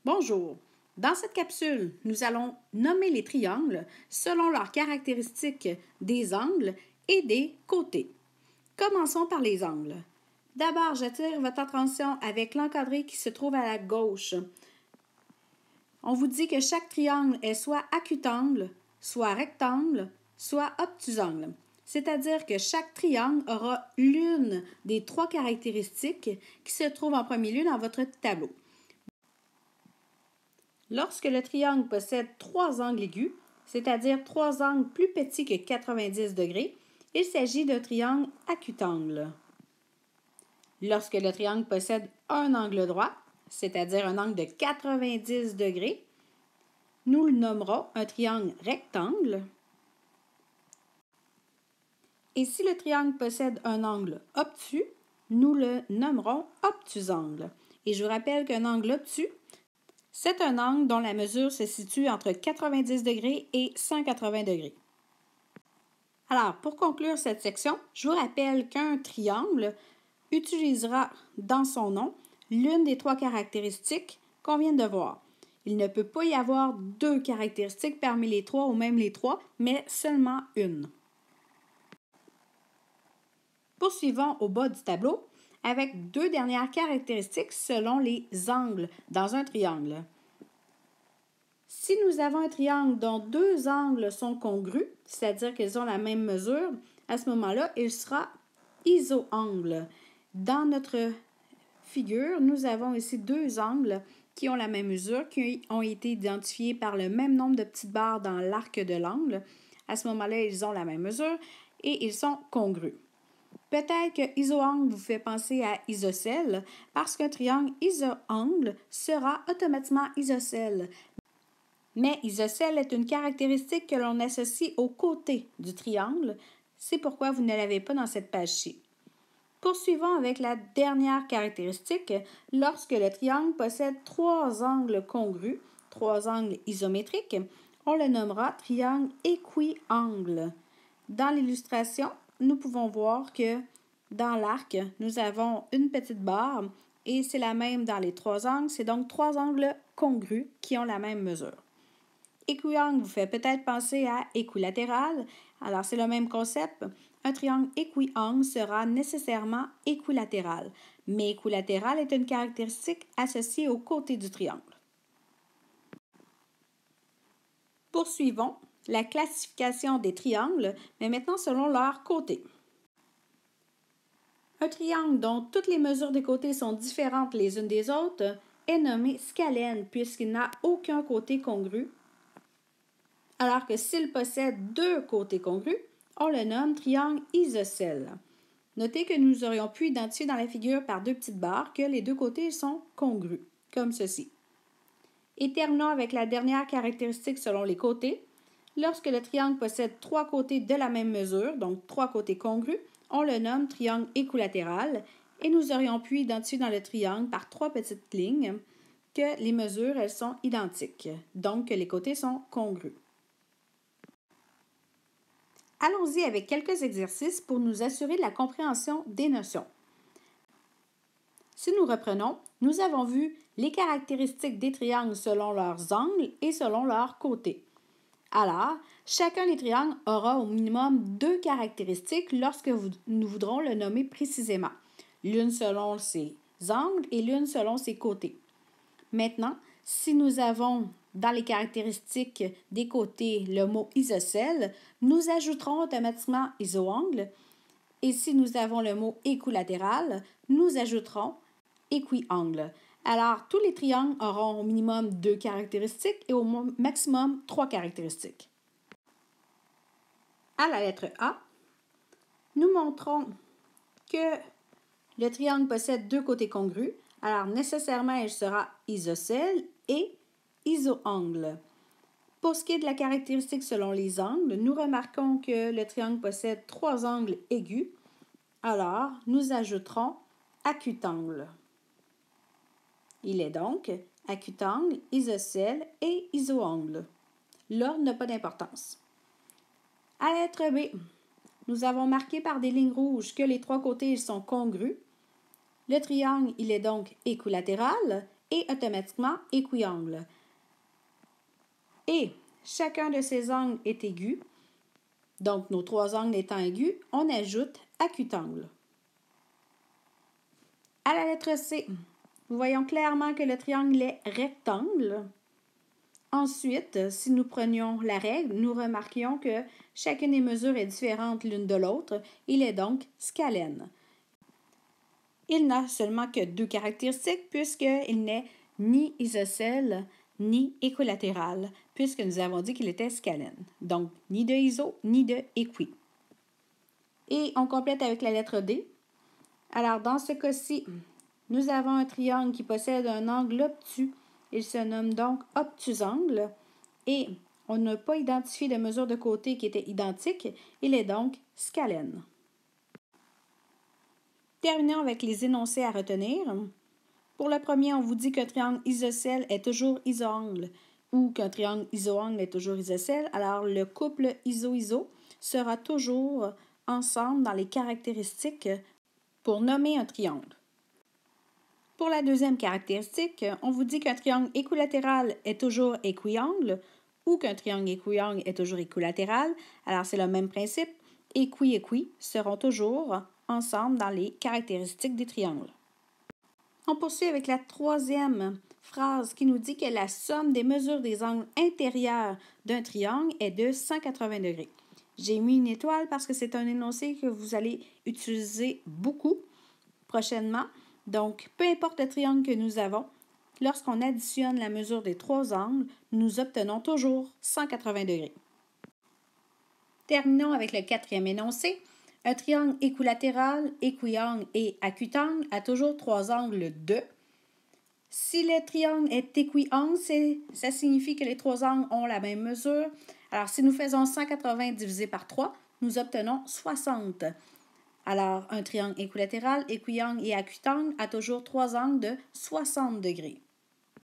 Bonjour. Dans cette capsule, nous allons nommer les triangles selon leurs caractéristiques des angles et des côtés. Commençons par les angles. D'abord, j'attire votre attention avec l'encadré qui se trouve à la gauche. On vous dit que chaque triangle est soit acutangle, soit rectangle, soit obtusangle. C'est-à-dire que chaque triangle aura l'une des trois caractéristiques qui se trouvent en premier lieu dans votre tableau. Lorsque le triangle possède trois angles aigus, c'est-à-dire trois angles plus petits que 90 degrés, il s'agit d'un triangle acutangle. Lorsque le triangle possède un angle droit, c'est-à-dire un angle de 90 degrés, nous le nommerons un triangle rectangle. Et si le triangle possède un angle obtus, nous le nommerons obtusangle. Et je vous rappelle qu'un angle obtus, c'est un angle dont la mesure se situe entre 90 degrés et 180 degrés. Alors, pour conclure cette section, je vous rappelle qu'un triangle utilisera dans son nom l'une des trois caractéristiques qu'on vient de voir. Il ne peut pas y avoir deux caractéristiques parmi les trois ou même les trois, mais seulement une. Poursuivons au bas du tableau avec deux dernières caractéristiques selon les angles dans un triangle. Si nous avons un triangle dont deux angles sont congrus, c'est-à-dire qu'ils ont la même mesure, à ce moment-là, il sera isoangle. Dans notre figure, nous avons ici deux angles qui ont la même mesure, qui ont été identifiés par le même nombre de petites barres dans l'arc de l'angle. À ce moment-là, ils ont la même mesure et ils sont congrus. Peut-être que isoangle vous fait penser à isocèle parce qu'un triangle isoangle sera automatiquement isocèle. Mais isocèle est une caractéristique que l'on associe au côté du triangle. C'est pourquoi vous ne l'avez pas dans cette page-ci. Poursuivons avec la dernière caractéristique. Lorsque le triangle possède trois angles congrus, trois angles isométriques, on le nommera triangle équiangle. Dans l'illustration, nous pouvons voir que dans l'arc, nous avons une petite barre et c'est la même dans les trois angles. C'est donc trois angles congrus qui ont la même mesure. Équiangle vous fait peut-être penser à équilatéral. Alors, c'est le même concept. Un triangle équiangle sera nécessairement équilatéral, mais équilatéral est une caractéristique associée au côté du triangle. Poursuivons la classification des triangles, mais maintenant selon leur côté. Un triangle dont toutes les mesures des côtés sont différentes les unes des autres est nommé scalène puisqu'il n'a aucun côté congru, alors que s'il possède deux côtés congrus, on le nomme triangle isocèle. Notez que nous aurions pu identifier dans la figure par deux petites barres que les deux côtés sont congrus, comme ceci. Et terminons avec la dernière caractéristique selon les côtés. Lorsque le triangle possède trois côtés de la même mesure, donc trois côtés congrus, on le nomme triangle équilatéral et nous aurions pu identifier dans le triangle par trois petites lignes que les mesures, elles sont identiques, donc que les côtés sont congrus. Allons-y avec quelques exercices pour nous assurer de la compréhension des notions. Si nous reprenons, nous avons vu les caractéristiques des triangles selon leurs angles et selon leurs côtés. Alors, chacun des triangles aura au minimum deux caractéristiques lorsque nous voudrons le nommer précisément, l'une selon ses angles et l'une selon ses côtés. Maintenant, si nous avons dans les caractéristiques des côtés le mot isocèle, nous ajouterons automatiquement isoangle. Et si nous avons le mot équilatéral, nous ajouterons équiangle. Alors, tous les triangles auront au minimum deux caractéristiques et au maximum trois caractéristiques. À la lettre A, nous montrons que le triangle possède deux côtés congrus. Alors, nécessairement, il sera isocèle et isoangle. Pour ce qui est de la caractéristique selon les angles, nous remarquons que le triangle possède trois angles aigus. Alors, nous ajouterons acutangle. Il est donc acutangle, isocèle et isoangle. L'ordre n'a pas d'importance. À la lettre B, nous avons marqué par des lignes rouges que les trois côtés ils sont congrus. Le triangle, il est donc équilatéral et automatiquement équiangle. Et chacun de ces angles est aigu. Donc, nos 3 angles étant aigus, on ajoute acutangle. À la lettre C, nous voyons clairement que le triangle est rectangle. Ensuite, si nous prenions la règle, nous remarquions que chacune des mesures est différente l'une de l'autre. Il est donc scalène. Il n'a seulement que 2 caractéristiques puisqu'il n'est ni isocèle ni équilatéral, puisque nous avons dit qu'il était scalène. Donc, ni de iso, ni de équi. Et on complète avec la lettre D. Alors, dans ce cas-ci, nous avons un triangle qui possède un angle obtus. Il se nomme donc obtusangle. Et on n'a pas identifié de mesure de côté qui était identique. Il est donc scalène. Terminons avec les énoncés à retenir. Pour le premier, on vous dit qu'un triangle isocèle est toujours isoangle ou qu'un triangle isoangle est toujours isocèle. Alors, le couple iso-iso sera toujours ensemble dans les caractéristiques pour nommer un triangle. Pour la deuxième caractéristique, on vous dit qu'un triangle équilatéral est toujours équiangle ou qu'un triangle équiangle est toujours équilatéral. Alors, c'est le même principe. Équi seront toujours ensemble dans les caractéristiques des triangles. On poursuit avec la troisième phrase qui nous dit que la somme des mesures des angles intérieurs d'un triangle est de 180 degrés. J'ai mis une étoile parce que c'est un énoncé que vous allez utiliser beaucoup prochainement. Donc, peu importe le triangle que nous avons, lorsqu'on additionne la mesure des 3 angles, nous obtenons toujours 180 degrés. Terminons avec le quatrième énoncé. Un triangle équilatéral, équiangle et acutangle a toujours 3 angles de. Si le triangle est équiangle, ça signifie que les 3 angles ont la même mesure. Alors, si nous faisons 180 divisé par 3, nous obtenons 60. Alors, un triangle équilatéral, équiangle et acutangle a toujours 3 angles de 60 degrés.